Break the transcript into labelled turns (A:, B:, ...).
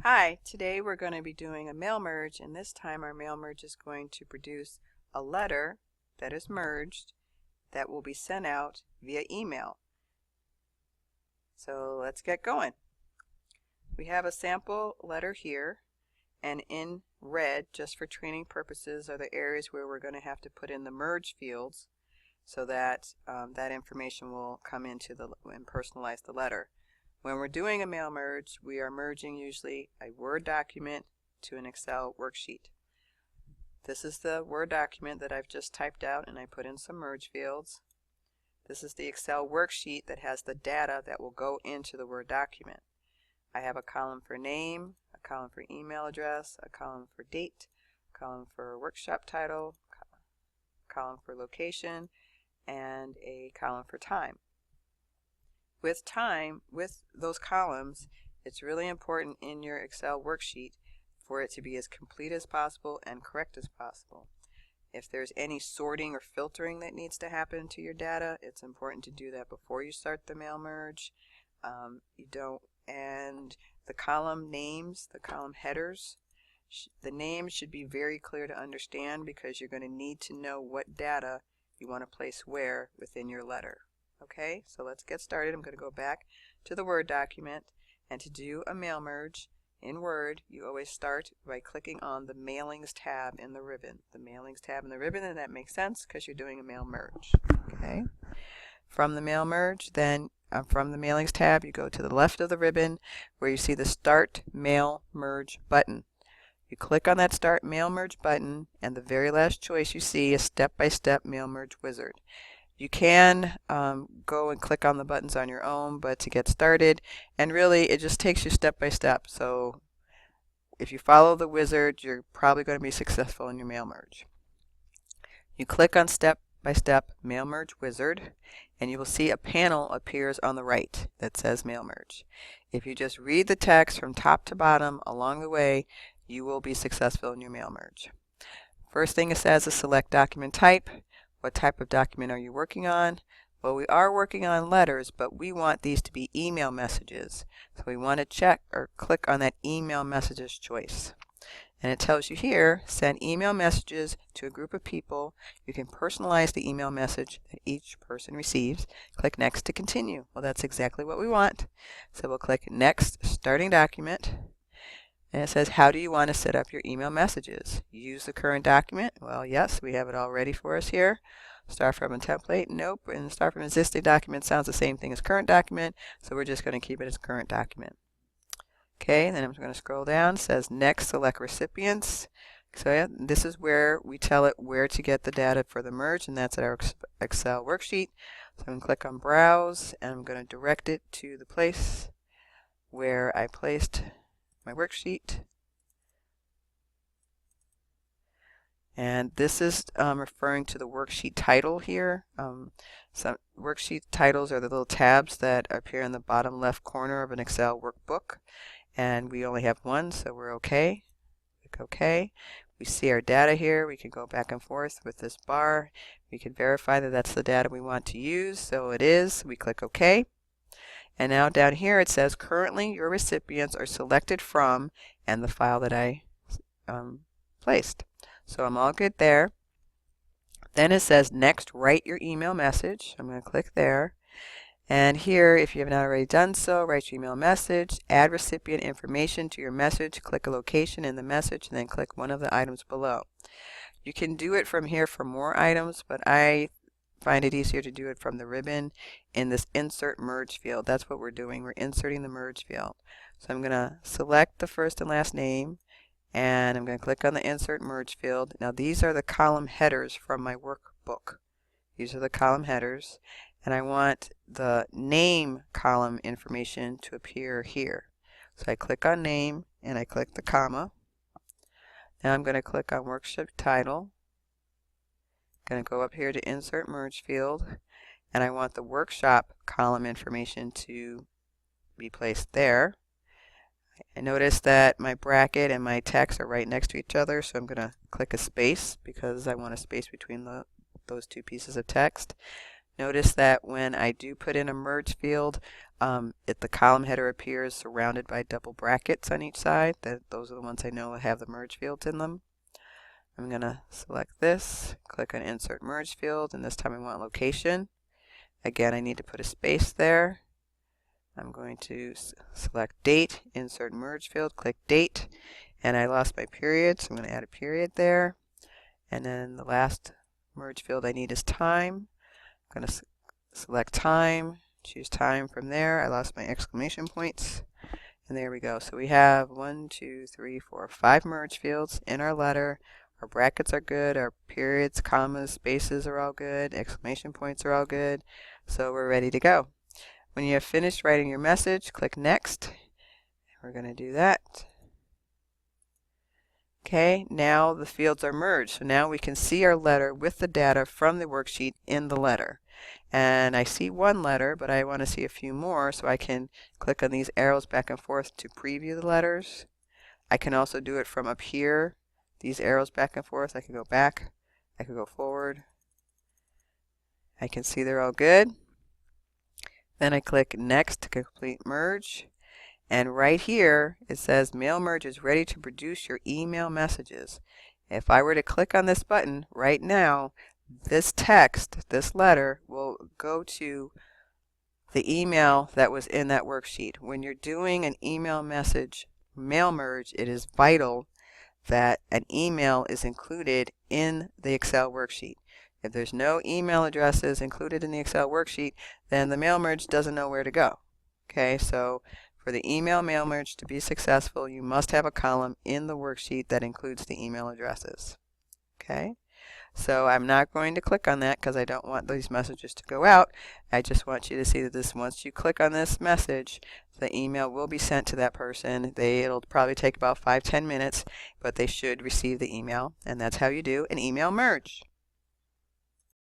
A: Hi, today we're going to be doing a mail merge, and this time our mail merge is going to produce a letter that is merged that will be sent out via email. So let's get going. We have a sample letter here, and in red, just for training purposes, are the areas where we're going to have to put in the merge fields so that that information will come into and personalize the letter. When we're doing a mail merge, we are merging usually a Word document to an Excel worksheet. This is the Word document that I've just typed out and I put in some merge fields. This is the Excel worksheet that has the data that will go into the Word document. I have a column for name, a column for email address, a column for date, a column for workshop title, a column for location, and a column for time. With those columns, it's really important in your Excel worksheet for it to be as complete as possible and correct as possible. If there's any sorting or filtering that needs to happen to your data, it's important to do that before you start the mail merge. And the column names, the column headers, the names should be very clear to understand because you're going to need to know what data you want to place where within your letter. Okay, so let's get started. I'm going to go back to the Word document, and to do a mail merge in Word, you always start by clicking on the Mailings tab in the ribbon. The Mailings tab in the ribbon, and that makes sense because you're doing a mail merge. Okay, from the mail merge, then from the Mailings tab, you go to the left of the ribbon where you see the Start Mail Merge button. You click on that Start Mail Merge button, and the very last choice you see is Step-by-Step Mail Merge Wizard. You can go and click on the buttons on your own, but to get started, and really it just takes you step by step. So if you follow the wizard, you're probably going to be successful in your mail merge. You click on Step by Step Mail Merge Wizard, and you will see a panel appears on the right that says Mail Merge. If you just read the text from top to bottom along the way, you will be successful in your mail merge. First thing it says is select document type. What type of document are you working on? Well, we are working on letters, but we want these to be email messages. So we want to check or click on that email messages choice. And it tells you here, send email messages to a group of people. You can personalize the email message that each person receives. Click Next to continue. Well, that's exactly what we want. So we'll click Next, Starting Document. And it says, how do you want to set up your email messages? Use the current document. Well, yes, we have it all ready for us here. Start from a template. Nope. And start from existing document sounds the same thing as current document. So we're just going to keep it as current document. Okay, then I'm going to scroll down. It says next, select recipients. So yeah, this is where we tell it where to get the data for the merge, and that's at our Excel worksheet. So I'm going to click on Browse, and I'm going to direct it to the place where I placed my worksheet. And this is referring to the worksheet title here. Some worksheet titles are the little tabs that appear in the bottom left corner of an Excel workbook. And we only have one, so we're okay. Click OK. We see our data here. We can go back and forth with this bar. We can verify that that's the data we want to use. So it is. We click OK. And now down here it says currently your recipients are selected from and the file that I placed. So I'm all good there. Then it says next, write your email message. I'm going to click there. And here, if you have not already done so, write your email message, add recipient information to your message, click a location in the message, and then click one of the items below. You can do it from here for more items, but I find it easier to do it from the ribbon in this Insert Merge field. That's what we're doing. We're inserting the merge field. So I'm going to select the first and last name, and I'm going to click on the Insert Merge field. Now these are the column headers from my workbook. These are the column headers, and I want the name column information to appear here. So I click on name, and I click the comma. Now I'm going to click on workshop title. Going to go up here to Insert Merge field, and I want the workshop column information to be placed there. I notice that my bracket and my text are right next to each other, so I'm going to click a space because I want a space between those two pieces of text. Notice that when I do put in a merge field, the column header appears surrounded by double brackets on each side. Those are the ones I know have the merge fields in them. I'm going to select this, click on Insert Merge Field, and this time I want location. Again, I need to put a space there. I'm going to select Date, Insert Merge Field, click Date, and I lost my period, so I'm going to add a period there. And then the last merge field I need is time. I'm going to select time, choose time from there. I lost my exclamation points. And there we go. So we have 1, 2, 3, 4, 5 merge fields in our letter. Our brackets are good. Our periods, commas, spaces are all good. Exclamation points are all good. So we're ready to go. When you have finished writing your message, click Next. We're going to do that. Okay, now the fields are merged. So now we can see our letter with the data from the worksheet in the letter. And I see one letter, but I want to see a few more, so I can click on these arrows back and forth to preview the letters. I can also do it from up here. These arrows back and forth. I can go back. I can go forward. I can see they're all good. Then I click Next to complete merge. And right here it says Mail Merge is ready to produce your email messages. If I were to click on this button right now, this text, this letter, will go to the email that was in that worksheet. When you're doing an email message mail merge, it is vital that an email is included in the Excel worksheet. If there's no email addresses included in the Excel worksheet, then the mail merge doesn't know where to go. Okay, so for the email mail merge to be successful, you must have a column in the worksheet that includes the email addresses. Okay, so I'm not going to click on that because I don't want these messages to go out. I just want you to see that once you click on this message, the email will be sent to that person. It'll probably take about 5-10 minutes, but they should receive the email, and that's how you do an email merge.